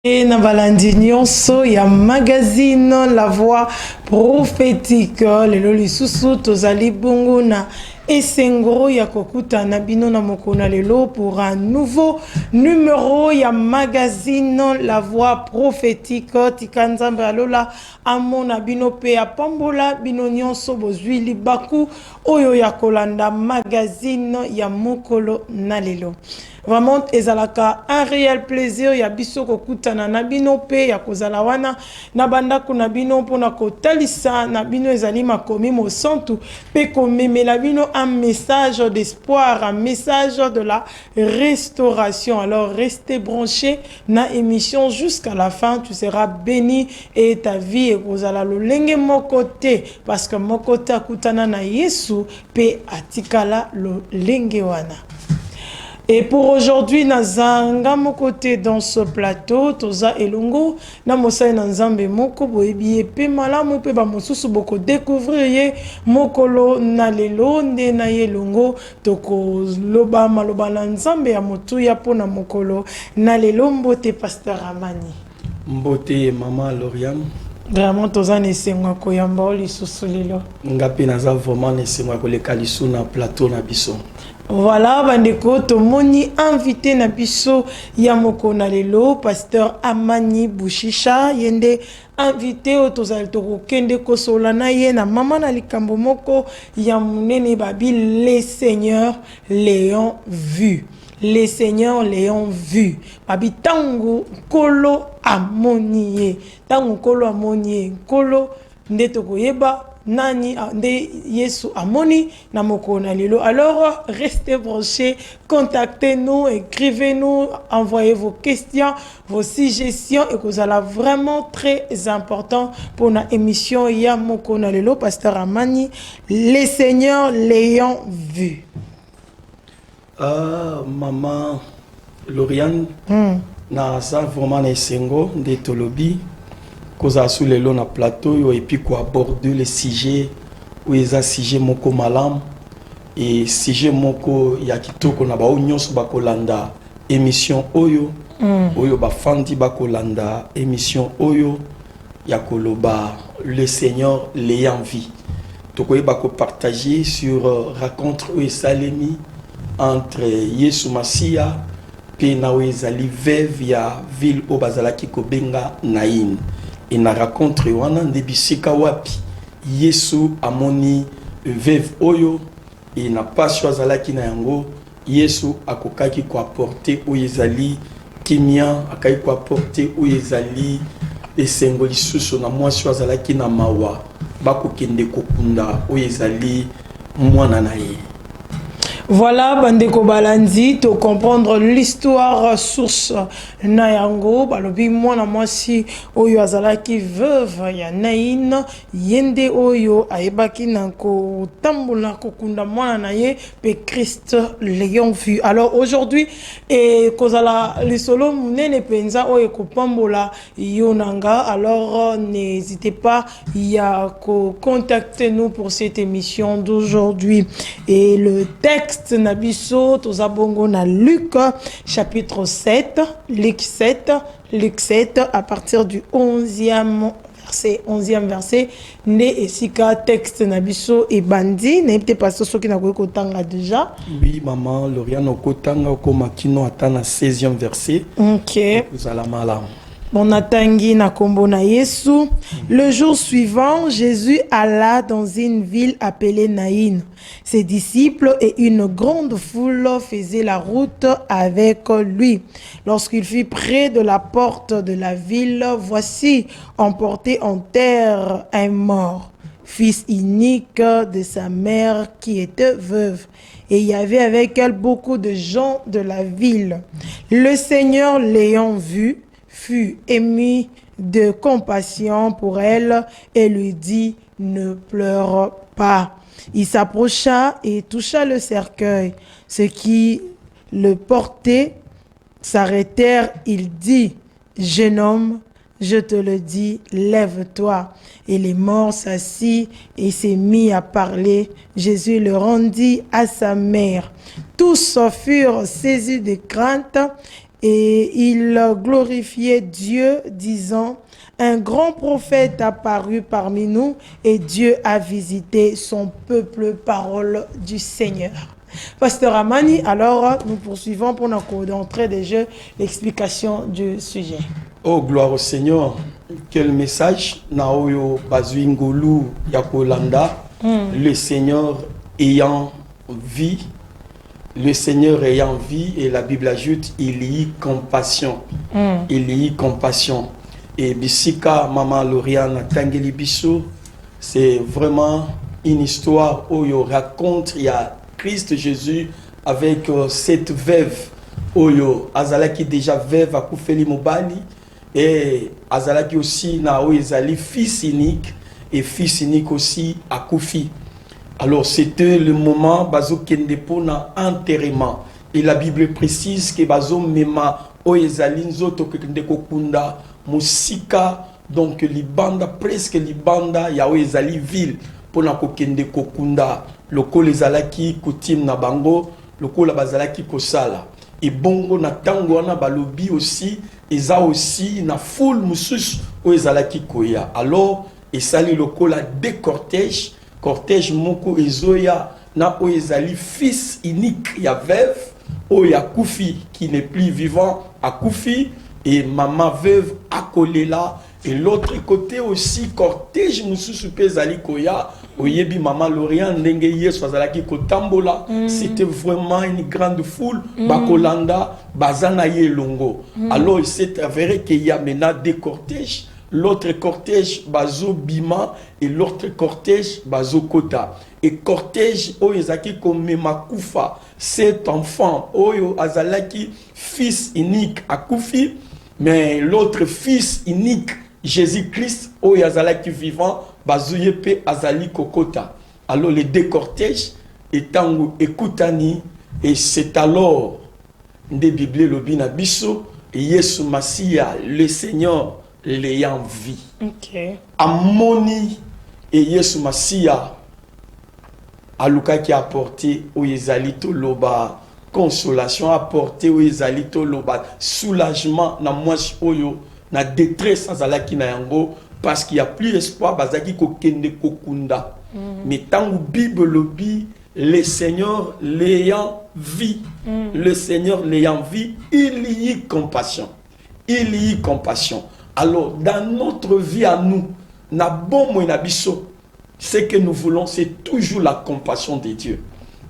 Na balandi nyonso ya magazine La Voix prophétique lelo lisusu tozali bongo na esengo ya kokuta na bino na mokona lelo pour un nouveau numéro ya magazine La Voix prophétique tikanzambe alola amona bino pe apambola bino nyonso bozwi libaku oyo ya kolanda magazine ya mokolo na lelo. Vraiment, ezalaka un réel plaisir ya biso kokutana na bino pe ya kozala wana na bandako na bino pona kotalisa na bino ezali makomi mosantu pe komemela bino un message d'espoir, un message de la restauration. Alors restez branchés na émission jusqu'à la fin, tu seras béni et ta vie ekozala lolenge mokote parce que mokote akutana na Yesu pe atikala lolenge wana. Et pour aujourd'hui, nazanga mokote dans ce plateau, toza elongo, na mosai na nzambe moko boyebi pe malamu pe ba mosusu boko découvrir ye mokolo na lelo nde na elongo toko loba maloba na nzambe ya motu ya pona mokolo na lelo mbote pasteur Amani. Mbote mama Lauriane. Vraiment toza nesengwa koyamba oli susulilo. Ngapi naza vraiment nesengwa koleka lisu na plateau na biso. Voilà, bandeko, tomoni invité na biso ya mokona lelo, pasteur Amani Bushisha, yende invité au tozali toko kende kosola na ye na mama na likambo moko ya munene babi les seigneurs l'ayant vu. Les seigneurs l'ayant vu. Babi tangu kolo amoniye. Tangu kolo amoniye. Kolo nde toko yeba. Nani de Yesu amoni na mokona lelo. Alors restez branchés, contactez-nous, écrivez-nous, envoyez vos questions, vos suggestions et que vous allez vraiment très important pour la émission ya mokona lelo pasteur Amani les seigneurs l'ayant vu. Maman Lauriane na ça vraiment na esengo de tolobi koza sous le long na plateau et puis quoi aborder le sujet où ils a sujet moko malam et sujet moko ya kitoko na ba nyonso bakolanda émission oyo oyo ba fandi bakolanda émission oyo ya koloba le Seigneur l'ayant vu tokoye bako partager sur raconte où salemi entre Yesu Masia pe na ezali veuve ya ville au bazalaki kobenga Naïn. Et na raconte wana ndebisika wapi Yesu amoni veuve oyo et na pas choisala na yango Yesu akokaki ko apporter o ezali kimia akai ko apporter o ezali esengo lisusu na moi choisala na mawa bakokende kokunda o ezali mwana na ye. Voilà, bandeko balandi, to comprendre l'histoire source na yango, balobi mwana mwasi oyo azalaki veuve ya Naïn, yende oyo aebaki na ko tambola kokunda mwana na ye, pe Christ l'ayant vu. Alors aujourd'hui, et kozala lisolo munene penza oyo kopambola yonanga, alors n'hésitez pas ya ko contacter nous pour cette émission d'aujourd'hui. Et le texte Nabiso, Tozabongo na Luc, chapitre 7, Luc 7, à partir du 11e verset, né et sika texte Nabiso et bandi, n'était pas ce qui n'a pas kotanga déjà. Oui, maman, Lauriane okotanga okoma kino atana 16e verset. OK. Vous allez mal. Le jour suivant, Jésus alla dans une ville appelée Naïn. Ses disciples et une grande foule faisaient la route avec lui. Lorsqu'il fut près de la porte de la ville, voici, emporté en terre, un mort, fils unique de sa mère qui était veuve. Et il y avait avec elle beaucoup de gens de la ville. Le Seigneur l'ayant vu, fut ému de compassion pour elle et lui dit, ne pleure pas. Il s'approcha et toucha le cercueil. Ceux qui le portaient s'arrêtèrent. Il dit, jeune homme, je te le dis, lève-toi. Et les morts s'assit et s'est mis à parler. Jésus le rendit à sa mère. Tous furent saisis de crainte et il glorifiait Dieu, disant, un grand prophète apparut parmi nous et Dieu a visité son peuple, parole du Seigneur. Pasteur Amani, alors nous poursuivons pour d'entrée des jeux l'explication du sujet. Oh, gloire au Seigneur. Quel message Naoyo Bazuingolu Yakolanda, le Seigneur ayant vie. Le Seigneur ayant vie, et la Bible ajoute, il y eut compassion. Il y eut compassion. Et Bissika, Maman Lauriane Tangeli Bissou, c'est vraiment une histoire où il raconte, il y a Christ Jésus avec cette veuve, Oyo, Azalaki déjà veuve à Koufeli Mobali, et Azalaki aussi, Nao Ezali, fils unique, et fils unique aussi à Koufi. Alors c'était le moment Bazo Kendepo na enterrement. Et la Bible précise que Bazo Mema Oezali Nzoto Kendeko Kunda Musika, donc Libanda, presque Libanda, ya Oezali ville pour na Kendeko Kunda. Loko les alaki coutume na bango, loko la bazalaki kosala. Et bongo na tango na balobi aussi, eza aussi na foule musus Oezalaki koya. Alors, et sali loko la deux cortèges. Cortège moko ezoya na Oezali fils unique ya veuve Oya Koufi qui n'est plus vivant à Koufi et maman veuve accolée là et l'autre côté aussi cortège mususu pezali koya oyebi maman Lauriane ndenge yesu azalaki kotambola c'était vraiment une grande foule bakolanda bazana ye longo alors il s'est avéré qu'il y a maintenant deux cortèges. L'autre cortège bazo bima et l'autre cortège bazo kota. Et cortège oyezaki comme makufa cet enfant oyo azalaki fils unique à Koufi, mais l'autre fils unique Jésus-Christ oyo azalaki vivant bazo yepe azali kokota. Alors les deux cortèges étant ekutani et c'est alors de Bible lobina biso et Yesu Masia le Seigneur l'ayant vie. Okay. Amoni et Yesu Masia Aluka qui a apporté au Yezalito Loba consolation, apporté au Yezalito Loba soulagement na mwasi oyo na détresse azalaki na yango parce qu'il y a plus espoir bazaki ko kende kokunda. Mais tant que Bible lobi le Seigneur l'ayant vie, le Seigneur l'ayant vie, il y eut compassion. Il y eut compassion. Alors, dans notre vie à nous, na bon mo na biso, ce que nous voulons, c'est toujours la compassion de Dieu.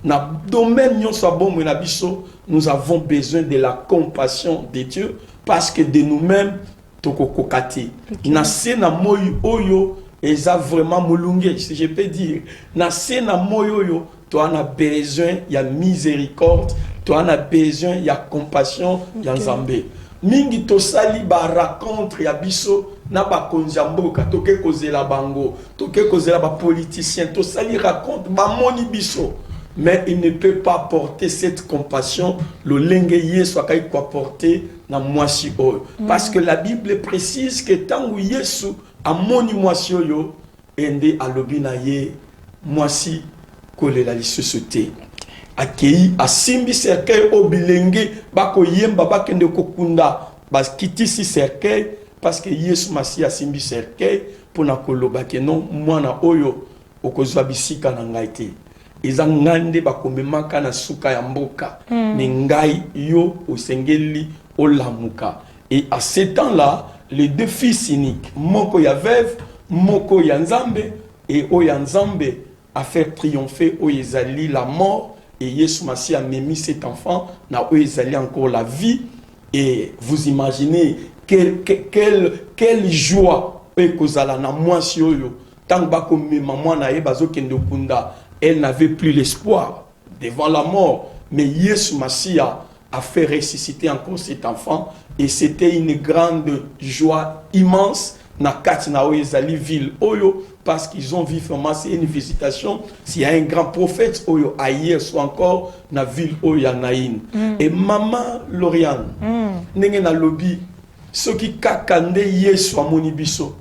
Na domaine nyon so bon mo na biso, nous avons besoin de la compassion de Dieu parce que de nous-mêmes toko kokati. Na se na moyo oyo eza vraiment mulunge, si je peux dire. Na se na moyo oyo, tu as besoin il y a miséricorde, tu as besoin il y a compassion, il y a Nzambe. Mingi tosali ba raconte ya biso na ba konjamboka toke kozela bango toke kozela ba politicien tosali raconte ba moni biso mais il ne peut pas porter cette compassion le lenge Yesu akai ko porter na mwasi oyo parce que la Bible précise que tant où Yesu a moni mwasi oyo ende alobi na ye mwasi kolela lisusu te akei asimbi cercueil au bilenge bako yemba bakende kokunda bakitisi cercueil parce que Yesu Masi asimbi cercueil pona koloba ke non mwana oyo okozwa bisika na ngai te eza ngande bakomemaka na suka ya mboka mais ngai yo osengeli olamuka. Et à ce temps-là les deux fils uniques moko ya veuve moko ya Nzambe et oya Nzambe a fait triompher oyezali la mort. Et Yesu Masi a mis cet enfant, na oezali encore la vie. Et vous imaginez quelle joie ekozala na mwasi oyo tant bako maman na ye bazo kende kunda, elle n'avait plus l'espoir devant la mort, mais Yesu Masi a fait ressusciter encore cet enfant et c'était une grande joie immense na kati na oezali ville oyo parce qu'ils ont vu vraiment c'est une visitation s'il y a un grand prophète oyo ailleurs soit encore na ville oyo naïn et maman Lauriane ndenge na lobi soki kakande Yesu amoni biso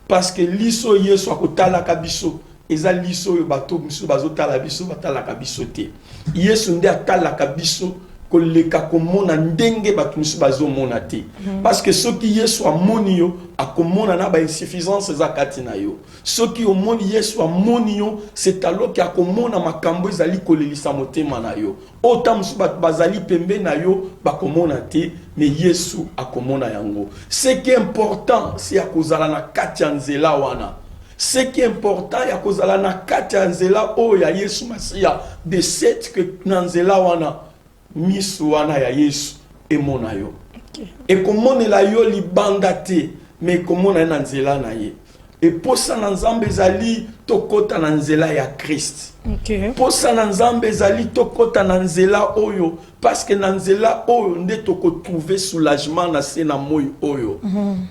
parce que liso Yesu akotala ka biso eza liso oyo bato biso bazotala biso batala ka biso te Yesu nde atala ka biso koleka komona ndenge bato misu bazomona te parce que soki Yesu amoni yo akomona na ba insuffisance za kati na yo soki omoni Yesu amoni yo c'est alors que akomona makambo ezali kolelisa motema na yo ota misu bato bazali pembe na yo bakomona te mais Yesu akomona yango ce qui est important c'est akozala na kati ya nzela wana. Ce qui est important, il y a que na kati ya nzela o ya Yesu Masiya de cette que na nzela wana misu wana ya Yesu emona yo. Et comment la yo libanga te mais comment na nzela na ye. Et posa na Nzambe ezali tokota na nzela ya Christ. Posa na Nzambe ezali tokota na nzela oyo parce que na nzela oyo nde toko trouver soulagement na se na moyo oyo.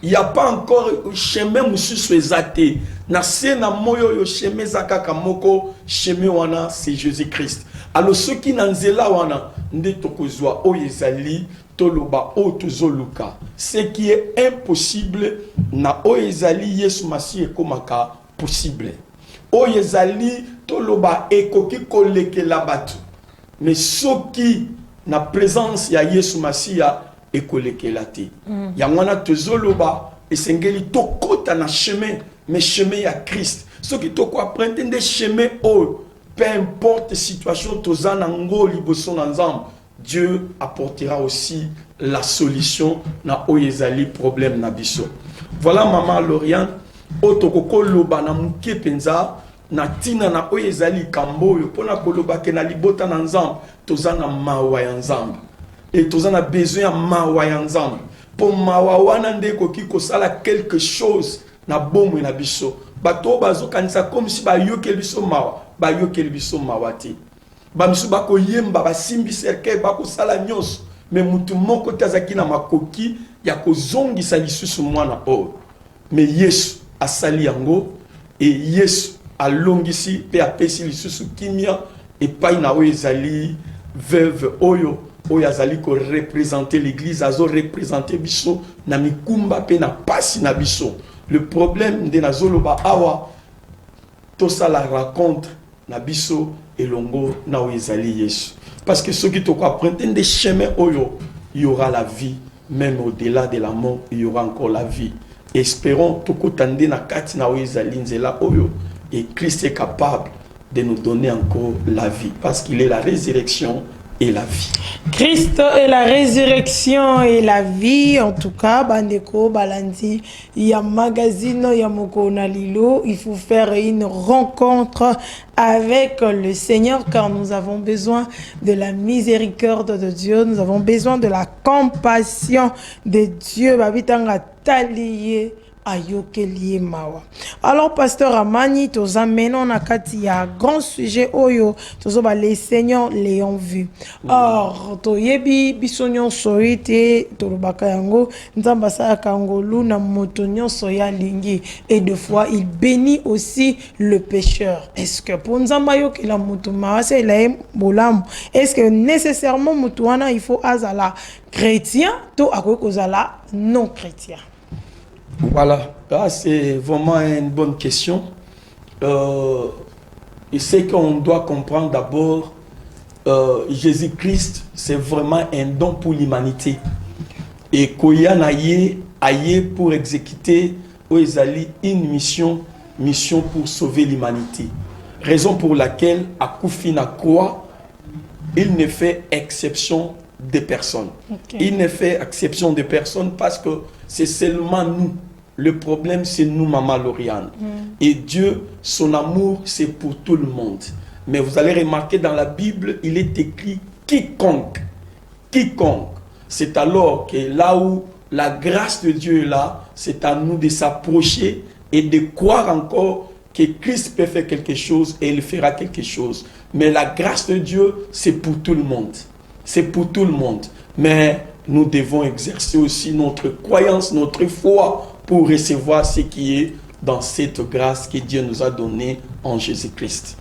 Il y a pas encore chemin mususu ezate na se na moyo oyo chemin zakaka moko chemin wana c'est Jésus-Christ. Alors ceux qui na nzela wana nde toko zwa oyo ezali toloba o tuzoluka ce qui est impossible na oyo ezali Yesu Masiya ekomaka possible oyo ezali toloba ekoki kolekela batu mais soki na présence ya Yesu Masiya ekolekela te yango wana tozoloba esengeli tokota na chemin mais chemin ya Christ soki toko apprendre des chemins oyo peu importe situation tozana ngo liboso na Nzambe Dieu apportera aussi la solution na oyezali problème na biso. Voilà maman Lauriane otokoko loba na muke penza na tina na oyezali kamboyo pona koloba ke na libota na Nzambe tozana mawa ya Nzambe et tozana besoin ya mawa ya Nzambe po mawa wana nde koki kosala quelque chose na bomwe na biso bato bazokanisa comme si bayoke biso mawa bayoke biso mawa te bamisu bako yemba basimbi cercueil bako sala nyos mais mutu moko tazaki na makoki ya kozongisa lisusu mwana o mais Yesu asali yango et Yesu alongisi pe apesi lisusu kimia et pa na oyo ezali veuve oyo azali ko représenter l'église azo représenter biso na mikumba pe na pasi na biso. Le problème de nazoloba awa to ça la raconte na biso elongo na ezali Yesu parce que ceux qui te apprennent des chemins oyo il y aura la vie même au-delà de la mort il y aura encore la vie. Espérons toko tande na kati na ezali nzela oyo et Christ est capable de nous donner encore la vie parce qu'il est la résurrection et la vie. Christ est la résurrection et la vie. En tout cas, bandeko balandi, il y a magazine, il y a mokona lilo. Il faut faire une rencontre avec le Seigneur car nous avons besoin de la miséricorde de Dieu. Nous avons besoin de la compassion de Dieu. Babitanga taliye. Alors pasteur Amani tozamena na kati ya grand sujet oyo tozoba les seigneurs l'ayant vu. Or toyebi bisonyo soite tolobaka yango nzamba sa kangolu na motonyo soya lingi et deux fois il bénit aussi le pécheur. Est-ce que pour nzamba yo que la mutuma c'est la bolam est-ce que nécessairement mutuana il faut azala chrétien to akokozala non chrétien? Voilà, là c'est vraiment une bonne question. Et c'est qu'on doit comprendre d'abord, Jésus-Christ, c'est vraiment un don pour l'humanité. Et Koyan aye pour exécuter une mission pour sauver l'humanité. Raison pour laquelle, à Koufina Croix, il ne fait exception de personnes. Okay. Il ne fait exception de personnes parce que c'est seulement nous. Le problème, c'est nous, maman Lauriane. Et Dieu, son amour, c'est pour tout le monde. Mais vous allez remarquer dans la Bible, il est écrit quiconque. Quiconque. C'est alors que là où la grâce de Dieu est là, c'est à nous de s'approcher et de croire encore que Christ peut faire quelque chose et il fera quelque chose. Mais la grâce de Dieu, c'est pour tout le monde. C'est pour tout le monde. Mais nous devons exercer aussi notre croyance, notre foi pour recevoir ce qui est dans cette grâce que Dieu nous a donnée en Jésus-Christ.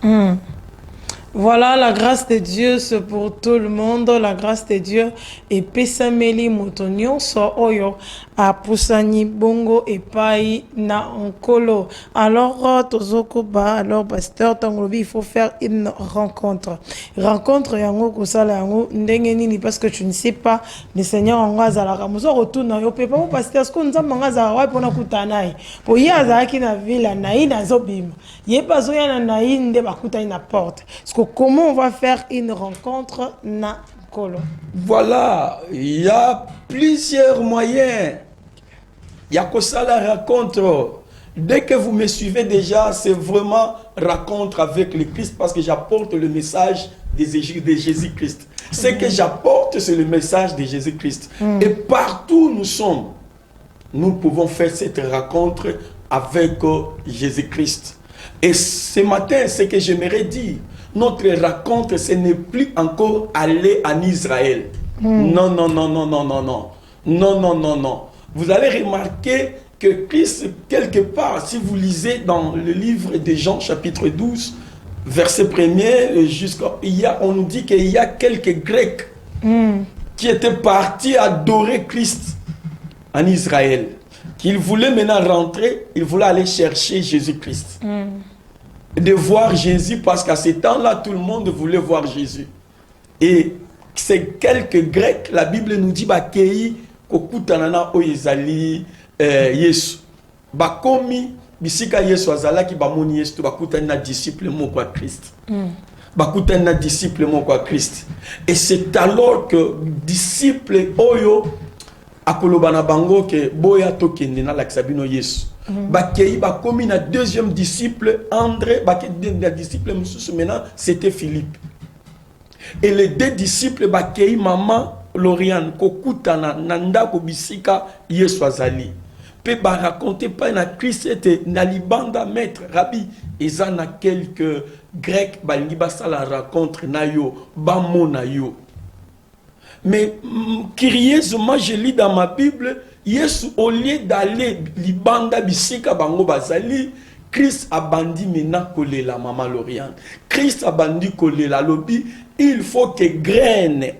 Voilà, la grâce de Dieu, c'est pour tout le monde. La grâce de Dieu et pesameli motonio so oyo a pusani bongo et pai na onkolo. Alors, tozoko ba, alors pasteur Tangolobi, il faut faire une rencontre. Rencontre yango kosala yango ndenge nini parce que tu ne sais pas le Seigneur en azala kamuso retourna yo pepa pasteur ce qu'on nzamba ngazala wa pona kutanai. Po ya azaki na villa na ina zobima. Ye pas zoya na inde bakuta ina porte. Comment on va faire une rencontre na kolo? Voilà, il y a plusieurs moyens. Il y a que ça la rencontre. Dès que vous me suivez déjà, c'est vraiment rencontre avec le Christ parce que j'apporte le message de Jésus-Christ. Ce que j'apporte, c'est le message de Jésus-Christ. Et partout où nous sommes, nous pouvons faire cette rencontre avec Jésus-Christ. Et ce matin, ce que j'aimerais dire, notre rencontre, ce n'est plus encore aller en Israël. Non, non, non, non, non, non, non. Non, non, non, non. Vous allez remarquer que Christ, quelque part, si vous lisez dans le livre de Jean, chapitre 12, verset 1er, on nous dit qu'il y a quelques Grecs qui étaient partis adorer Christ en Israël. Qu'ils voulaient maintenant rentrer, ils voulaient aller chercher Jésus-Christ. De voir Jésus, parce qu'à ce temps-là, tout le monde voulait voir Jésus. Et ces quelques Grecs, la Bible nous dit qu'ils kokutanana oyezali Yesu. Bakomi bisika Yesu azalaki bamoni Yesu bakutana disciple moko Christ. Bakutana disciple moko Christ. Et c'est alors que disciple oyo akolobana bango ke boya tokende na laksabino Yesu. Bakei bakomi na deuxième disciple André, bakei disciple mususu maintenant c'était Philippe. Et les deux disciples bakei maman Loriane kokutana nanda ko bisika Yesu azali. Pe ba raconter pas na Christ était na libanda maître rabbi ezana quelques grecs balingi basala rencontre na yo bamona yo. Mais curieusement je lis dans ma Bible Yesu au lieu d'aller libanda bisika bango bazali Christ a bandi mena kolela maman Loriane. Christ a bandi kolela lobi il faut que graine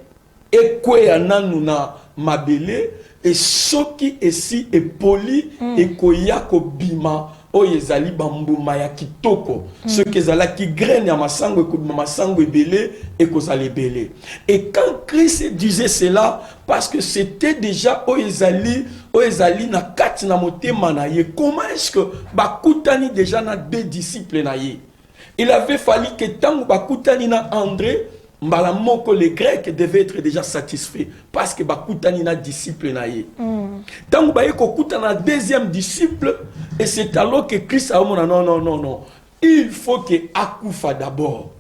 et quoi nanu na mabele et soki esi et poli et koya ko bima o yezali bambuma ya kitoko ce que zala ki graine ya masango ko masango ebele et ko zali belé. Et quand Christ disait cela parce que c'était déjà o yezali na kati na motema na ye, comment est-ce que bakutani déjà na deux disciples na ye? Il avait fallu que tant bakutani na André Mbalamoko, les Grecs devaient être déjà satisfaits parce que bakutani na disciple na ye. Tant que kokutana deuxième disciple et c'est alors que Christ a dit non. Il faut que akufa d'abord.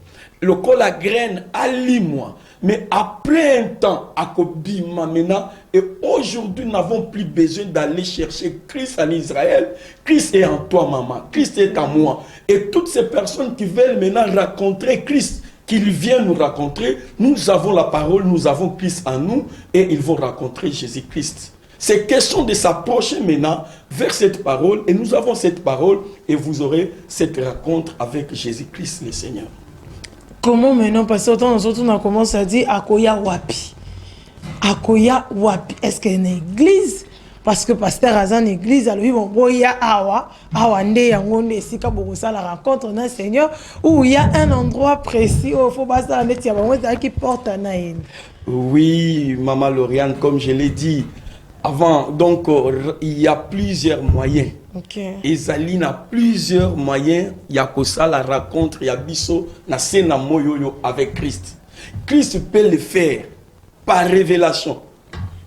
Le col la graine allie-moi. Mais après un temps, akobima maintenant et aujourd'hui nous n'avons plus besoin d'aller chercher Christ en Israël. Christ est en toi maman. Christ est en moi. Et toutes ces personnes qui veulent maintenant rencontrer Christ, qu'il vient nous rencontrer, nous avons la parole, nous avons Christ en nous et ils vont rencontrer Jésus-Christ. C'est question de s'approcher maintenant vers cette parole et nous avons cette parole et vous aurez cette rencontre avec Jésus-Christ le Seigneur. Comment maintenant, parce que nous on a commencé à dire Akoya Wapi. Akoya Wapi. Est-ce qu'il y a une église? Parce que pasteur Azan église alors bon boya awa nde yangonde esika bokosa la rencontre na Seigneur où il y a un endroit précis où il faut basa netia bango qui porte na yene. Oui, maman Lauriane, comme je l'ai dit avant, donc il y a plusieurs moyens. OK. Ezali na plusieurs moyens, il y a que ça la rencontre, il y a biso na sena moyoyo avec Christ. Christ peut le faire par révélation.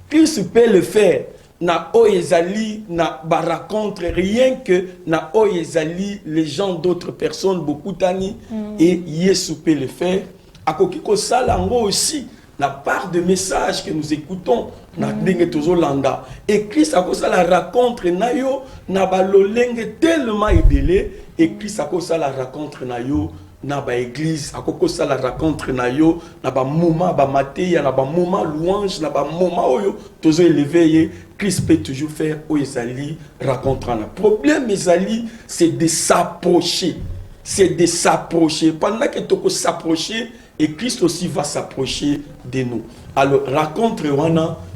Christ peut le faire na oyezali na ba rencontre rien que na oyezali les gens d'autres personnes beaucoup tani et Yesu peut le faire akokiko salango aussi la part de messages que nous écoutons na ndenge tozolanda et Christ akosa la rencontre na yo na balolenge tellement ebele et Christ akosa la rencontre na yo na ba église akokosa la rencontre na yo na ba moment ba mateya na ba moment louange na ba moment oyo tozo élever Christ peut toujours faire o ezali rencontre na problème ezali c'est de s'approcher c'est de s'approcher. Pendant que tu s'approcher, et Christ aussi va s'approcher de nous. Alors, rencontre,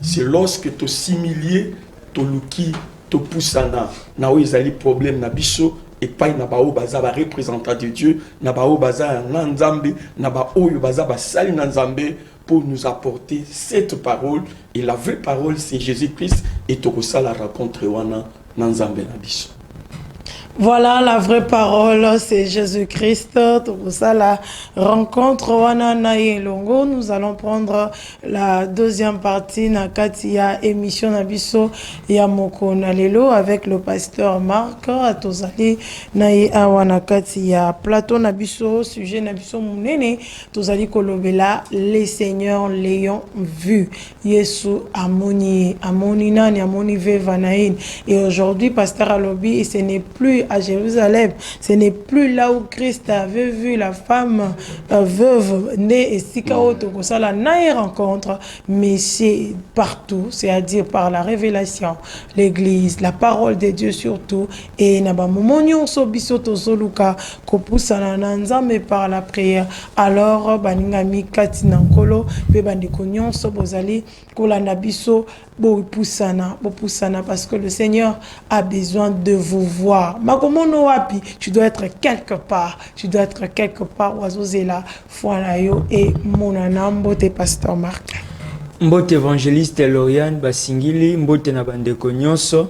c'est lorsque tu s'humilies, tu luki, tu pousses na où ils ont des problèmes, na biso, et pas na ba o baza ba représentant de Dieu, na ba o baza na nzambe, na ba o yo baza ba sali na nzambe, pour nous apporter cette parole. Et la vraie parole, c'est Jésus-Christ, et tu ça la rencontre na nzambe na biso. Voilà, la vraie parole, c'est Jésus-Christ. Pour ça, la rencontre, nous allons prendre la deuxième partie, Nakatia, émission Nabiso, Yamoko Nalelo, avec le pasteur Marc, Tozali, Naye Awanakatia, Plateau Nabiso, sujet Nabiso Mounene, Tozali Kolobela, les seigneurs l'ayant vu. Yesu Amoni, Amoni Nani, Amoni Vevanaïn. Et aujourd'hui, pasteur Alobi, ce n'est plus à Jérusalem, ce n'est plus là où Christ avait vu la femme veuve née et Sikaoto Kosala naïe rencontre, mais c'est partout, c'est-à-dire par la révélation, l'église, la parole de Dieu surtout, et naba momonyo so bisoto soluka kopusana nanza mais par la prière. Alors baningami katina nkolo pe bandiko nyonso bozali kolanda biso bo poussana parce que le Seigneur a besoin de vous voir. Makomono wapi, tu dois être quelque part. Tu dois être quelque part. Oazozela, Fuanayo et Monana Mbote Pasteur Marc. Mbote évangéliste Lauriane Basingili, Mbote Nabandeko Nyonso,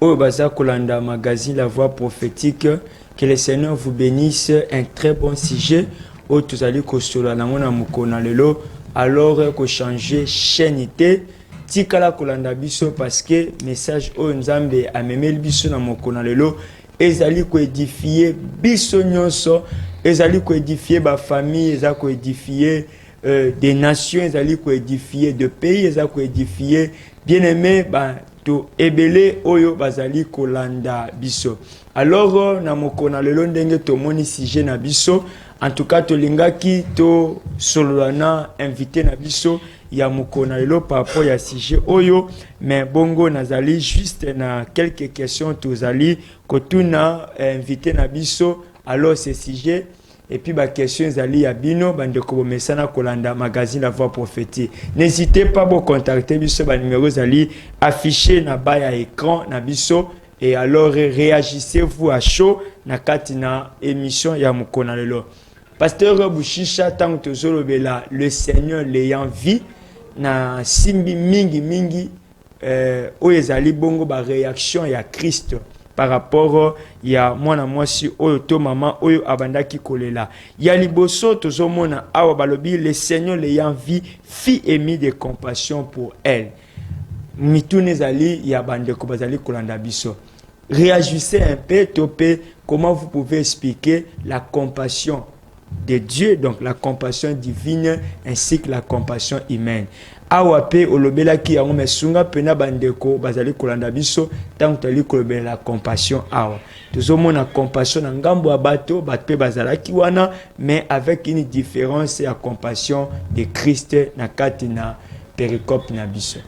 O Baza Kolanda Magazine La Voix Prophétique. Que le Seigneur vous bénisse. Un très bon sujet. O Tuzali Kostola Namona Mukona Lelo. Alors que changer chaînité. Tikala kolanda biso parce que message o nzambe amemeli biso na mokona lelo ezali ko édifier biso nyonso, ezali ko édifier ba famille, ezali ko édifier des nations, ezali ko édifier de pays, ezali ko édifier bien-aimé ba to ebele oyo bazali kolanda biso. Alors na mokona lelo ndenge to moni sujet na biso, en tout cas to lingaki to solana invité na biso ya mukona lelo par rapport ya sujet oyo, mais bongo nazali juste na quelques questions tozali kotuna invité na biso alors ce sujet et puis ba question zali ya bino bande ko mesana kolanda magazine La Voix Prophétique. N'hésitez pas à contacter biso ba numéro zali affiché na bas ya écran na biso et alors réagissez-vous à chaud na katina émission ya mukona lelo. Pasteur Bouchicha tant tozolobela le Seigneur l'ayant vu na simbi mingi oyezali bongo ba réaction ya Christ par rapport ya mwana mwasi oyo to mama oyo abandaki kolela ya liboso tozomona awa balobi le Seigneur l'ayant vu fit émis de compassion pour elle. Mitune zali ya bandeko bazali kolanda biso. Réagissez un peu topé comment vous pouvez expliquer la compassion de Dieu, donc la compassion divine ainsi que la compassion humaine. Awape olobela ki yango mesunga pena bandeko bazali kolanda biso tant tali kolobela la compassion awa. Tozomona compassion na ngambo ya bato batpe bazalaki wana mais avec une différence ya compassion de Christ na kati na pericope na biso.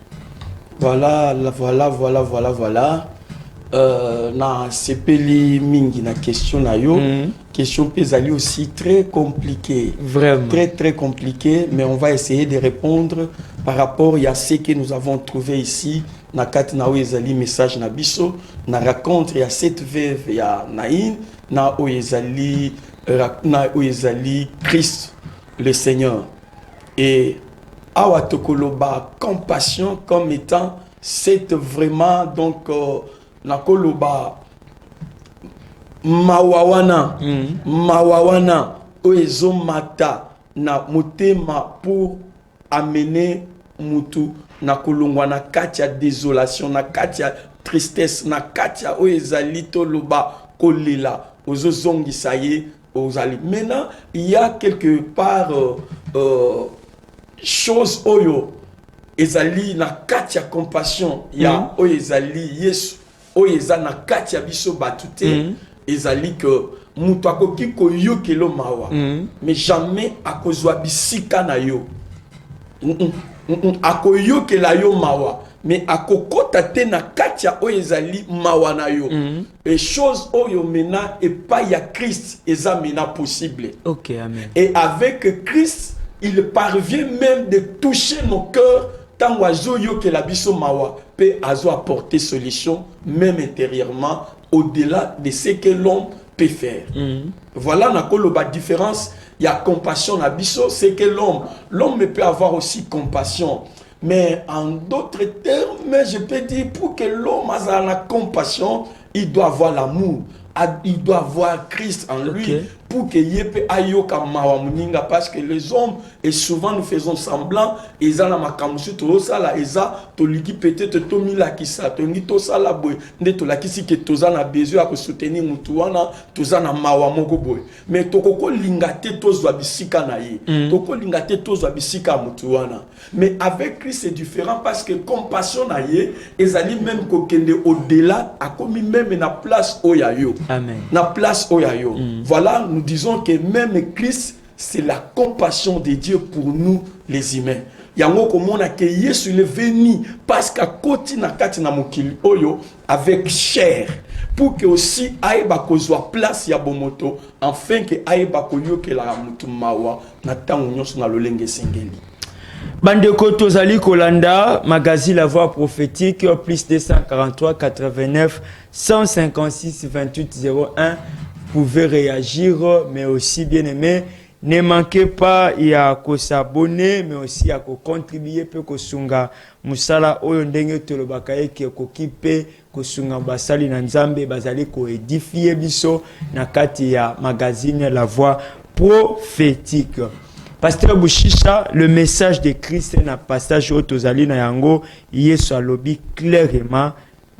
Voilà. Na sepeli mingi na question na yo. Question pesali aussi très compliquée. Vraiment. Très compliquée, mais on va essayer de répondre par rapport à ce que nous avons trouvé ici. Na katina oezali message na biso, na raconte ya cette veuve ya Naïn, na oezali Christ le Seigneur. Et awa tokoloba compassion comme étant c'est vraiment donc nakoloba mawawana oezo mata na motema pour amener mutu na kolongwa na kati ya désolation na kati ya tristesse na kati ya oezali toloba kolela ozo zongisa ye ozali. Maintenant il y a quelque part chose oyo ezali na kati ya compassion ya oyo ezali Yesu oyo eza na kati ya biso batute ezali que mutu akoki koyokelo mawa mais jamais akozwa bisika na yo akoyokela yo mawa mais akokota te na kati ya oyo ezali mawa na yo. Et chose oyo mena et pas ya Christ eza mena possible. Ok, amen. Et avec Christ, il parvient même de toucher nos cœurs tant oiseau yo que la biso mawa peut azo apporter solution même intérieurement au-delà de ce que l'homme peut faire. Voilà na koloba différence. Il y a compassion na biso, c'est que l'homme peut avoir aussi compassion. Mais en d'autres termes, je peux dire pour que l'homme ait la compassion, il doit avoir l'amour. Il doit avoir Christ en lui pour que yepe ayoka mawamuninga, parce que les hommes, et souvent nous faisons semblant, ils ont la makamusu to sala eza to liki peut-être to mila kisa to ngi to sala boy nde to la kisi ke toza na besoin à soutenir mutu wana toza na mawa moko boy, mais to koko lingate to zwa bisika na ye to ko lingate to zwa bisika mutu wana. Mais avec Christ c'est différent parce que compassion na ye ezali même kokende au-delà a commis même na place oyayo. Amen. Na place oyayo. Voilà, nous disons que même Christ, c'est la compassion de Dieu pour nous les humains. Yango komona que Yesu est venu parce qu'à côté na kati na mokili oyo avec chair pour que aussi aïba kozwa place ya bomoto afin que aïba kolio que la mutu mawa na tango nyonso na lolenge sengeli. Bandeko tozali kolanda magazine La Voix prophétique plus 243 89 156 28 01. Vous pouvez réagir, mais aussi bien aimé, ne manquez pas ya s'abonner, mais aussi ya contribuer pe kosunga musala oyo ndenge tolobaka eke kokipe kosunga basali na nzambe bazali ko édifier biso na kati ya magazine La Voix prophétique. Pasteur Bouchicha, le message de Christ na passage au tozali na yango Yesu alobi clairement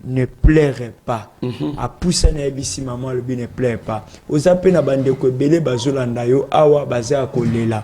ne pleurez pas. A poussa na ebisi maman lobi ne pleure pas. Ozape na bande ko belé bazolanda yo awa baza kolela.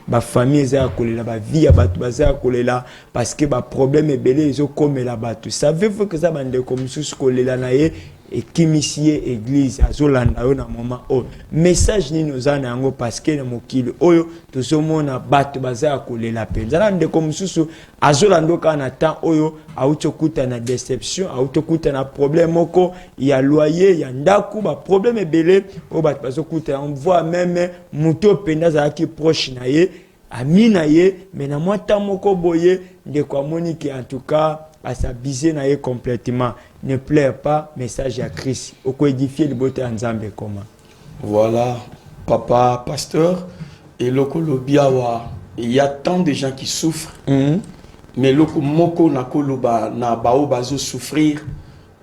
Ba famille za kolela, ba vie ya batu baza kolela parce que ba problème ebelé ezo komela batu. Savez-vous que ça bande ko mususu kolela na ye et kimisie église azolanda yo na moment o message ni nozana yango parce que na mokili oyo tozomona bato baza kolela penza na ndeko mususu azolanda kana temps oyo autokuta na déception autokuta na problème moko ya loyer ya ndaku ba problème ebele o bato bazokuta on voit même muto penda za ki proche na ye amina ye mais na mwata moko boye ndeko amoni ki en tout cas à s'abuser na ye complètement. Ne pleure pas, message à Christ. Au quoi édifier le beauté en Zambie comment? Voilà, papa, pasteur, et loko lobiawa, il y a tant de gens qui souffrent, mais loko moko na koloba na bao bazo souffrir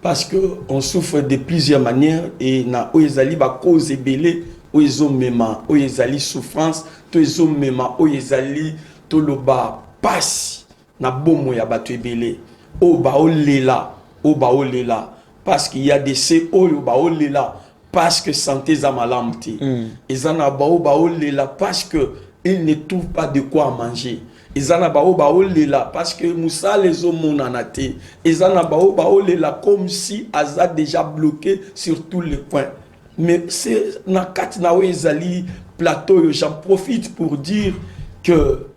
parce que on souffre de plusieurs manières et na oyezali ba cause ebele oyezo mema oyezali souffrance to ezo mema oyezali toloba passe na bomo ya bato ebele. Oba olela, parce qu'il y a des ces oba olela, parce que santé za malamti. Ezana ba olela parce que il ne trouve pas de quoi manger. Ezana ba olela parce que Moussa les omonanate. Ezana ba olela comme si Aza déjà bloqué sur tous les points. Mais c'est na kat na ezali plateau, j'en profite pour dire que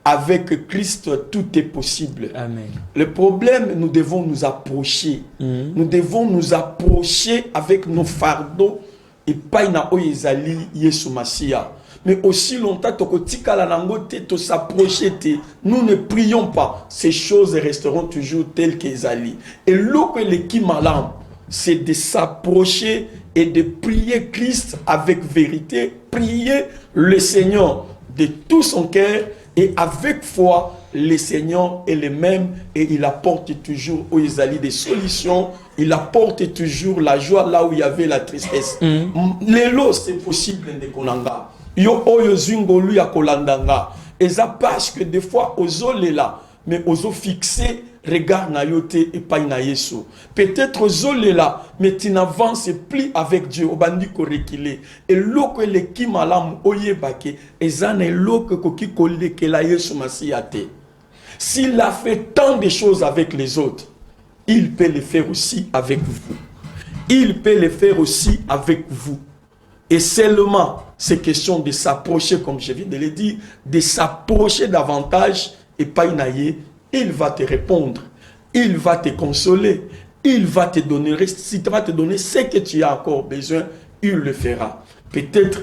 avec Christ, tout est possible. Amen. Le problème, nous devons nous approcher. Nous devons nous approcher avec nos fardeaux et pas na oyezali Yesu Masia. Mais aussi longtemps que s'approcher, nous ne prions pas. Ces choses resteront toujours telles qu'elles allaient. Et l'eau que l'équipe malam, c'est de s'approcher et de prier Christ avec vérité, prier le Seigneur de tout son cœur. Et avec foi, le Seigneur est le même et il apporte toujours où ils allaient des solutions. Il apporte toujours la joie là où il y avait la tristesse. Lelo, c'est possible de konanga. Yo oyo zungo lui a kolandanga. Et ça parce que des fois, ozo lela, mais ozo fixé regard na yote et pas na yesu. Peut-être ozo lela, mais tu n'avances plus avec Dieu. Obandi ko rekile. Et loko le ki malam oye bake. Et zane loko koki kole ke la yesu masiyate. S'il a fait tant de choses avec les autres, il peut le faire aussi avec vous. Il peut le faire aussi avec vous. Et seulement, c'est question de s'approcher, comme je viens de le dire, de s'approcher davantage et pas inaye. Il va te répondre. il va te consoler, il va te donner, si tu vas te donner ce que tu as encore besoin, il le fera. Peut-être,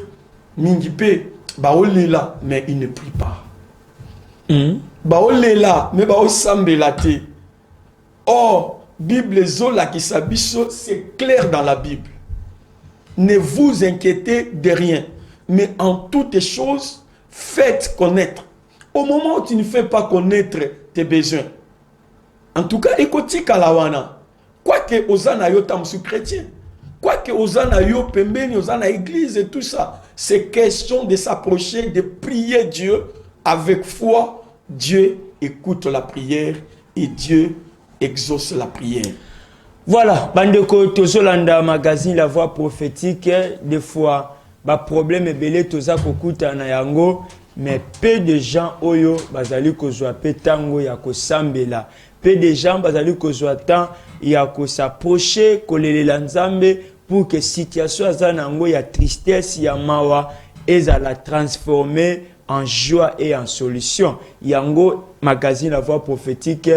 Mingipe, Baolela, mais il ne prie pas. Baolela, mais Baosambelate. Or, Bible Zola qui s'abisso, c'est clair dans la Bible. Ne vous inquiétez de rien, mais en toutes choses, faites connaître. Au moment où tu ne fais pas connaître tes besoins, en tout cas, écoutez Kalawana, quoique Osana yo tamsu chrétien, quoique Osana yo pembeni, Osana église et tout ça, c'est question de s'approcher, de prier Dieu avec foi. Dieu écoute la prière et Dieu exauce la prière. Voilà, bandeko tozolanda magazine La Voix prophétique, des fois ba problème belé toza kokuta na yango, mais peu de gens oyo bazali kozwa pe tango ya kosambela, peu de gens bazali kozwa temps ya s'approcher kolelela nzambe pour que situation azanango ya tristesse ya mawa ezala transformer en joie et en solution. Yango magazine La Voix prophétique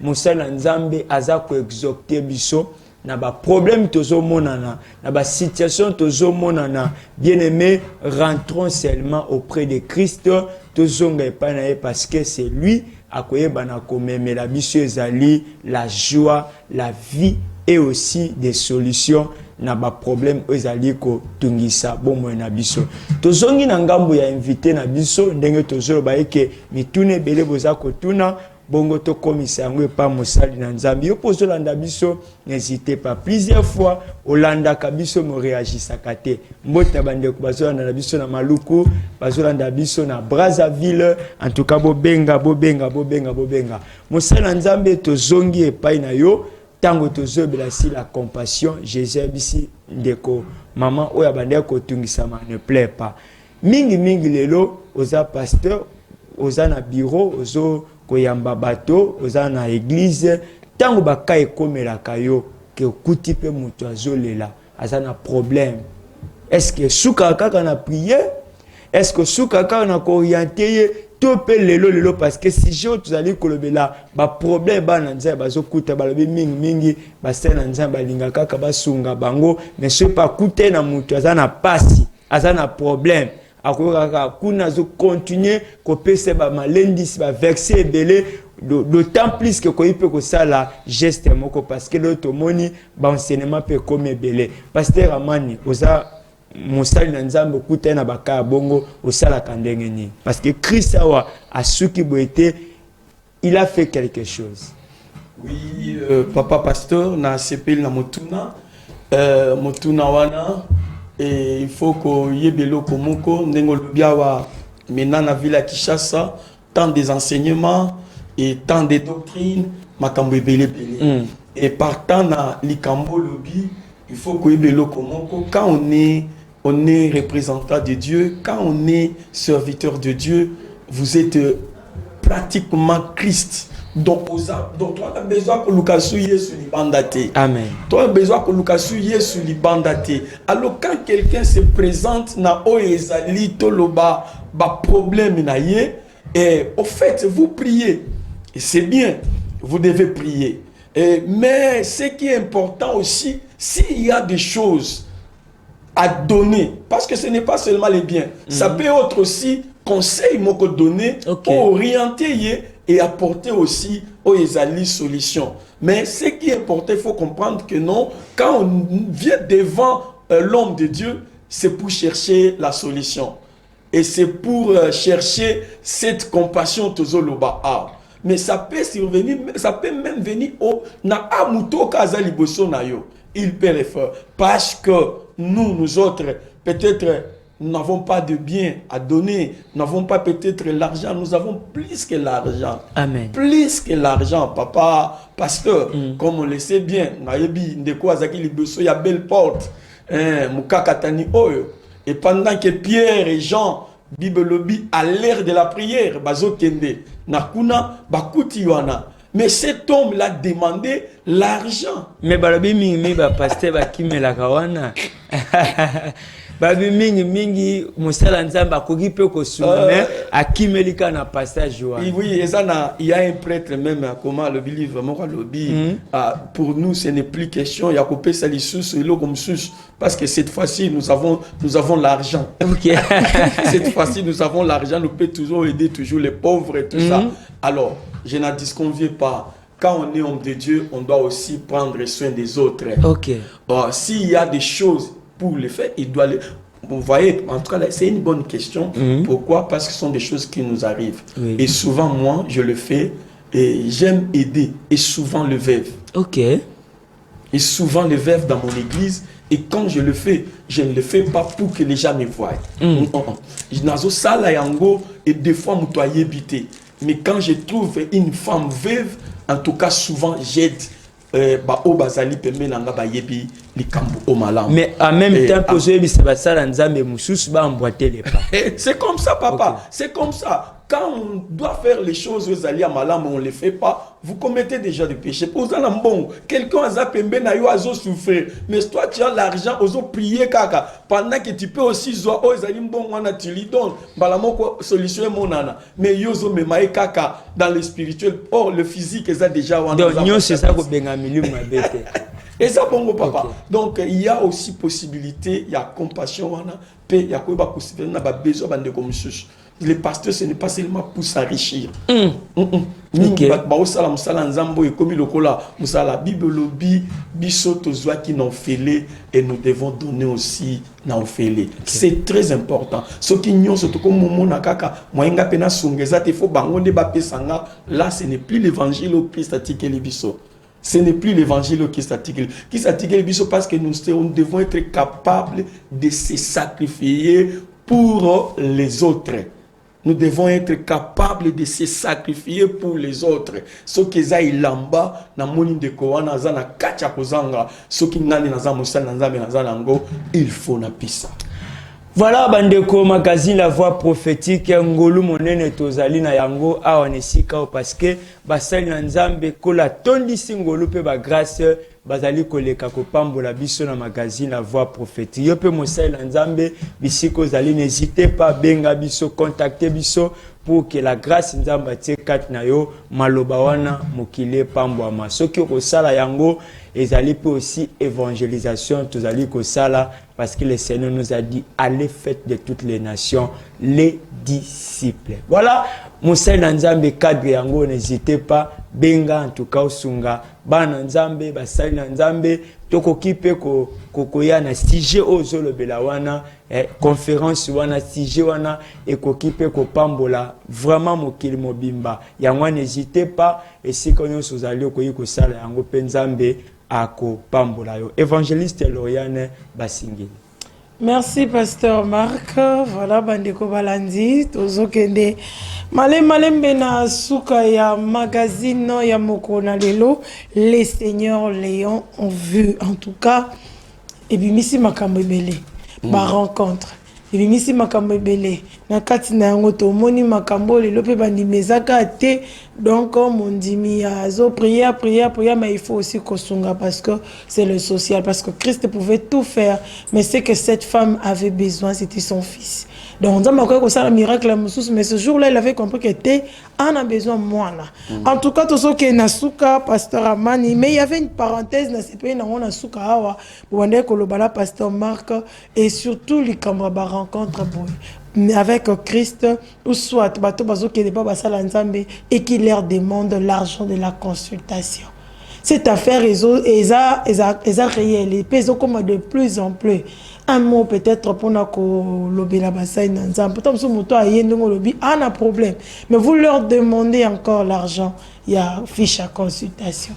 Moussala Nzambe aza ko exaucer biso na ba problème tozo monana na ba situation tozo monana. Bien-aimé, rentrons seulement auprès de Christ tozo ngepana parce que c'est lui akoyeba na komemela biso ezali la joie, la vie et aussi des solutions na ba problème ezali ko tungisa bomo na biso. Tozongi na ngambo ya invité na biso ndenge tozo ba eke mitune bele boza ko tuna bongo to komisa yango epa mosali na nzambi yo pozolanda biso, n'hésitez pas plusieurs fois olanda kabiso mo réagissaka te mbota bandeko bazolanda na biso na Maluku, bazolanda biso na Brazzaville, en tout cas bobenga mosali na nzambe tozongi epai na yo tango tozobela si la compassion Jésus bisi ndeko maman oya bandeko kotungisama ne plaît pas mingi lelo oza pasteur oza na bureau ozo koyamba bato oza na église tango baka ekomelaka yo ke okuti pe mutu azolela aza na problème. Est-ce que suka kaka na prier? Est-ce que suka kaka na orienter to pe lelo parce que si je tozali kolobela ba problème ba na nzamba bazokuta balobi mingi basala na nzamba balinga kaka basunga bango mais ce pas kuté na mutu aza na pasi aza na problème akoka kuna zo continuer ko pese ba malendis ba verser belé d'autant plus que ko ipe ko sala geste moko parce que l'autre moni ba enseignement peut comme belé pasteur Amani oza mosali na nzambe kuta na baka bongo osala kandenge ni parce que Christ a suki boete il a fait quelque chose. Oui, papa pasteur na sepel na motuna wana. Et il faut que yebelo komoko ndengo lubiawa maintenant na ville à Kinshasa tant des enseignements et tant de doctrines makambo ebele. Et partant na likambo lobi il faut que yebelo komoko quand on est représentant de Dieu, quand on est serviteur de Dieu, vous êtes pratiquement Christ. Donc toi tu as besoin que Lukasu Yesu libandate. Amen. Toi tu as besoin que Lukasu Yesu libandate. Alors quand quelqu'un se présente na oezali toloba ba problème na ye et au fait vous priez. Et c'est bien, vous devez prier. Mais ce qui est important aussi, s'il y a des choses à donner, parce que ce n'est pas seulement les biens, ça peut être aussi conseil moko donné pour orienter et apporter aussi aux solutions. Mais ce qui est important, il faut comprendre que non, quand on vient devant l'homme de Dieu, c'est pour chercher la solution. Et c'est pour chercher cette compassion tozoloba. Mais ça peut survenir, ça peut même venir au na amuto kazali boso na yo. Il peut le faire parce que nous autres, peut-être nous n'avons pas de biens à donner, nous n'avons pas peut-être l'argent, nous avons plus que l'argent. Amen. Plus que l'argent, papa, pasteur, comme on le sait bien, il y a belle porte, et pendant que Pierre et Jean, Bible lobby, à l'ère de la prière, nakuna bakuti wana. Mais cet homme l'a demandé l'argent. Mais balobi mingi ba pasteur ba kimela kawana. babi mingi mosala nzamba koki pe ko soumet à kimelika na passage wa. Oui, et ça il y a un prêtre même comment le livre moi lobby pour nous ce n'est plus question il y a coupé ça les sous comme sous parce que cette fois-ci nous avons l'argent. OK. Cette fois-ci nous avons l'argent, nous pouvons toujours aider toujours les pauvres et tout ça. Alors, je n'en disconviens pas. Quand on est homme de Dieu, on doit aussi prendre soin des autres. OK. Bon, s'il y a des choses pour les faire, il doit les... Vous voyez, en tout cas, c'est une bonne question. Pourquoi? Parce que ce sont des choses qui nous arrivent. Oui. Et souvent, moi, je le fais et j'aime aider. Et souvent, le veuve. OK. Et souvent, le veuve dans mon église. Et quand je le fais, je ne le fais pas pour que les gens me voient. Nazo sala yango et des fois, je suis habité. Mais quand je trouve une femme veuve, en tout cas, souvent, j'aide. Mais en même temps, c'est comme ça, papa. Okay. C'est comme ça. Quand on doit faire les choses aux alliés à Malam, on ne les fait pas, vous commettez déjà des péchés. Quelqu'un a zappembe na yo azo souffrir. Mais toi, tu as l'argent, ozo prier kaka. Pendant que tu peux aussi zoa aux alliés mbon wana tu lui donnes. Balamoko solution mon nana. Mais yozo me maï kaka dans le spirituel. Or le physique est déjà wana. Donc nyo c'est ça ko bengamili mabete. Et ça bongo papa. Okay. Donc il y a aussi possibilité, il y a compassion wana, paix, il y a quoi ba considérer na ba besoin bande comme sus. Les pasteurs, ce n'est pas seulement pour s'enrichir. Okay. La Bible lobby, qui n'ont fait et nous devons donner aussi n'ont fait. C'est très important. Ce qui n'y a surtout comme là, ce n'est plus l'évangile au Christ et biso. Ce n'est plus l'évangile qui s'articule. Qui s'articule parce que nous devons être capables de se sacrifier pour les autres. Nous devons être capables de se sacrifier pour les autres. Ce qui est ilamba na moni de koana za na kacha kozanga, ce qui ngani na za musala na nzambe na za nango, il faut na pisa. Voilà bandeko magazine La Voix prophétique ngolu monene tozali na yango awa nesika parce que basali na nzambe kola tondisi ngolu pe ba grâce bazali koleka kopambola biso na magazine La Voix prophétique. Yo pe mosali na nzambe bisiko zali n'hésitez pas benga biso contacter biso pour que la grâce nzamba tie kat na yo maloba wana mokile pambwama. Soki ko sala yango ezali pe aussi évangélisation tozali ko sala parce que le Seigneur nous a dit allez faites de toutes les nations les disciples. Voilà, mosali na nzambe cadre yango n'hésitez pas benga en tout cas osunga bana nzambe basali na nzambe tokoki pe kokoya na sujet ozolobela wana conférence wana sujet wana ekoki pe kopambola vraiment mokili mobimba yango n'hésitez pas et si nyonso ozali okoki kosala yango pe nzambe akopambola yo. Évangéliste Lauriane Basingili. Merci pasteur Marc. Voilà bandeko balandi tozokende malembe na suka ya magazine ya mokona lelo les seigneurs Léon ont vu en tout cas ebimisi makambo ebele ba rencontre ebimisi makambo ebele na kati na yango tomoni makambo lelo pe bandimezaka te donc mondimi azo prière mais il faut aussi kosunga parce que c'est le social parce que Christ pouvait tout faire mais c'est que cette femme avait besoin c'était son fils. Donc on a fait un miracle mais ce jour-là il avait compris que on a besoin de moi là. En tout cas tout ce qui est nasuka pasteur Amani mais il y avait une parenthèse dans ce pays na on nasuka awa pour dire que le bala pasteur Marc et surtout les camarades rencontre boy avec Christ ou soit bato bazo qui n'est pas basala nzambe et qui leur demande l'argent de la consultation. Cette affaire est réelle et pèse comme de plus en plus. Un mot peut-être pour nous lobby la bassin nzambe. Pourtant ce moto a yendongo lobby a un problème. Mais vous leur demandez encore l'argent, il y a fiche à consultation.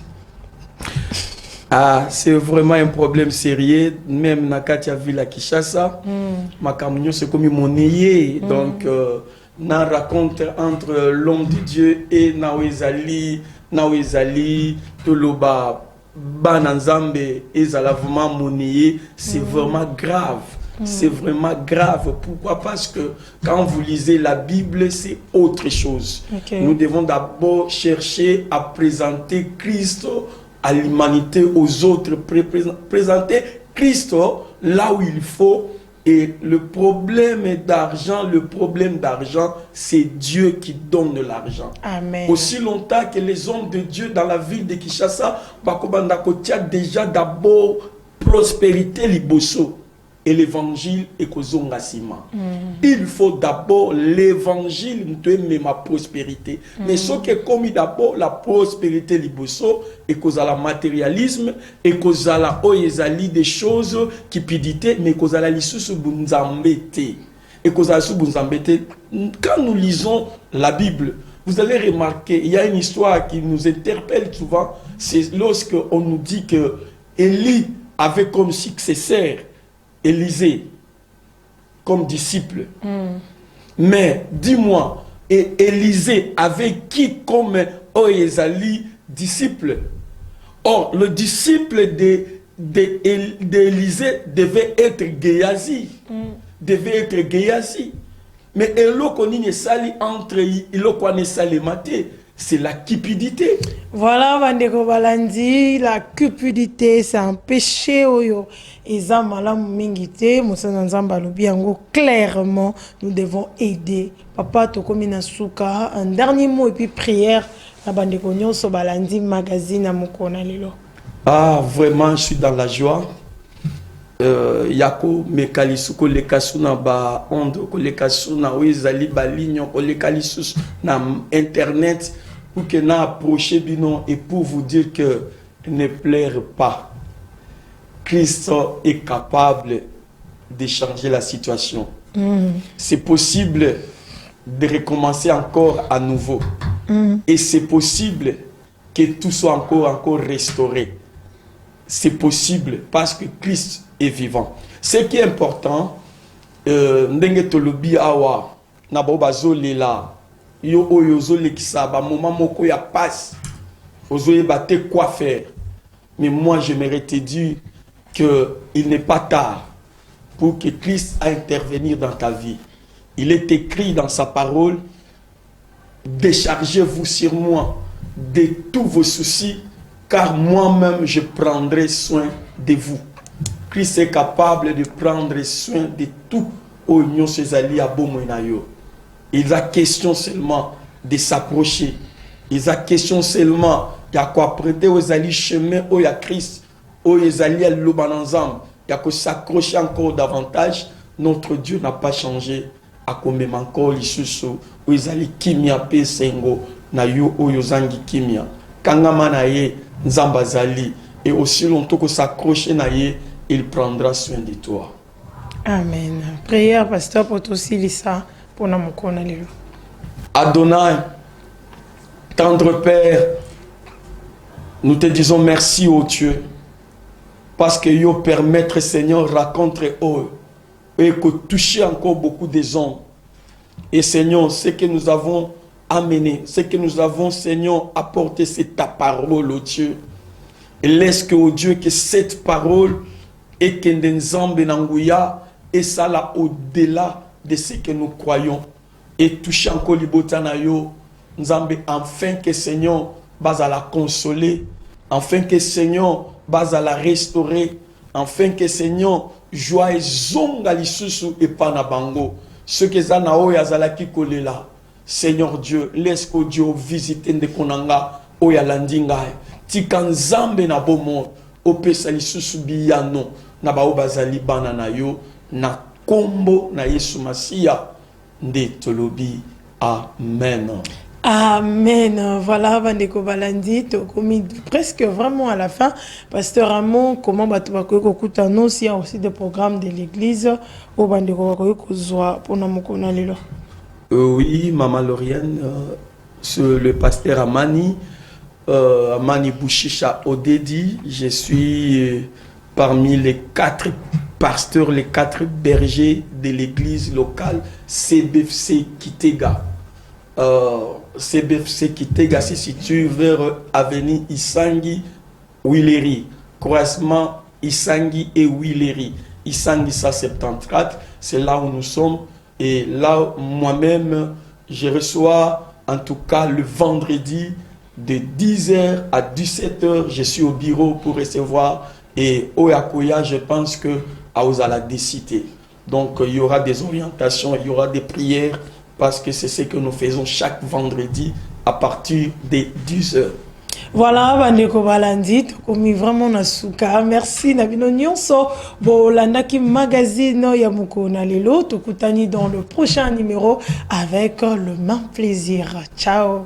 Ah, c'est vraiment un problème sérieux. Même Nakatia Villa Kishasa, ma camion c'est comme mon nez. Donc, na raconte entre l'homme de Dieu et Nawezali, Toloba, Bananzambe et Zalavuma Monier, c'est vraiment grave. C'est vraiment grave. Pourquoi? Parce que quand vous lisez la Bible, c'est autre chose. Nous devons d'abord chercher à présenter Christ à l'humanité, aux autres, présenter Christ là où il faut, Et le problème d'argent, c'est Dieu qui donne l'argent. Amen. Aussi longtemps que les hommes de Dieu dans la ville de Kinshasa, Bakobandakotia déjà d'abord prospérité liboso et l'évangile et kozonga sima. Il faut d'abord l'évangile de ma prospérité. Mais ce qui est commis d'abord la prospérité liboso et kozala matérialisme et kozala oyezali des choses cupidité mais kozala lisusu bunzambete et kozala su bunzambete. Quand nous lisons la Bible, vous allez remarquer, il y a une histoire qui nous interpelle souvent, c'est lorsque on nous dit que Élie avait comme successeur Élisée comme disciple. Mais dis-moi, et Élisée avait qui comme Oezali disciple? Or, le disciple d'Élisée devait être Géasi. Mais eloko nini sali entre eloko ane sali mate, c'est la cupidité. Voilà, Vandeko Balandi, la cupidité, c'est un péché oyo. Eza malamu mingite, Moussa Nzamba lobi yango clairement, nous devons aider. Papa Tokomi Nasuka, un dernier mot et puis prière. Na Bandeko Nyonso Balandi magazine à Mokona Lelo. Ah, vraiment, je suis dans la joie. Yako mekalisu ko lekasu na ba ondo ko lekasu na wezali ba ligne ko lekalisu na internet pour que na approcher bino et pour vous dire que ne pleure pas. Christ est capable de changer la situation. C'est possible de recommencer encore à nouveau. Et c'est possible que tout soit encore restauré. C'est possible parce que Christ est vivant. Ce qui est important, ndenge tolobi awa na bobazo lela yo oyozo lekisa ba moment moko ya passe ozoye bate quoi faire. Mais moi j'aimerais te dire que il n'est pas tard pour que Christ a intervenir dans ta vie. Il est écrit dans sa parole: déchargez-vous sur moi de tous vos soucis, car moi-même je prendrai soin de vous. Christ est capable de prendre soin de tout au Nyon Césali à Bomoinayo. Il a question seulement de s'approcher. Il a question seulement de quoi prêter aux alliés chemin où il y a Christ, où il y a l'Obananzam. Il y a que s'accrocher encore davantage. Notre Dieu n'a pas changé. À comme même encore les sous où ils allaient kimia pe sengo na yo oyozangi kimia. Kangama na ye nzambazali et aussi longtemps que s'accrocher na ye, il prendra soin de toi. Amen. Prière, pasteur, pour aussi Lisa, pour nous connaître. Adonai, tendre Père, nous te disons merci, ô Dieu, parce que yo permettre, Seigneur, raconte eux et que toucher encore beaucoup des hommes. Et Seigneur, ce que nous avons amené, ce que nous avons, Seigneur, apporté, c'est ta parole, ô Dieu. Et laisse que, ô Dieu, que cette parole et que et ça là au-delà de ce que nous croyons et toucher encore l'ibotanayo Nzambe, afin que Seigneur bas à la consoler, afin que Seigneur bas à la restaurer, afin que Seigneur joie zonga lisusu et panabango ce que zanao yazala ki kolela. Seigneur Dieu, laisse que Dieu visite de konanga o ya landinga tika Nzambe na bomo opesa lisusu biyano na bao bazali bana na yo na kombo na Yesu Masia nde tolobi. Amen. Amen. Voilà, Vandeko Balandi, commis presque vraiment à la fin. Pasteur Ramon, comment Batoubakoyoko Koutano, s'il y a aussi des programmes de l'église au Bandeko Kozoa pour Namokona Lilo. Oui, Maman Lauriane, le pasteur Amani, Amani Bouchicha Odedi, je suis parmi les 4 pasteurs, les 4 bergers de l'église locale CBFC Kitega. CBFC Kitega se situe vers avenue Isangi, Willery, croisement Isangi et Willery. Isangi 174, c'est là où nous sommes. Et là, moi-même, je reçois, en tout cas, le vendredi, de 10h à 17h, je suis au bureau pour recevoir. Et Oyakoya, je pense que à Ozala décidé. Donc il y aura des orientations, il y aura des prières, parce que c'est ce que nous faisons chaque vendredi à partir des 10h. Voilà, bandeko balandi, tokomi vraiment na suka. Merci na bino nyonso. Bolandaki magazine ya mukona lelo, tokutani dans le prochain numéro avec le même plaisir. Ciao.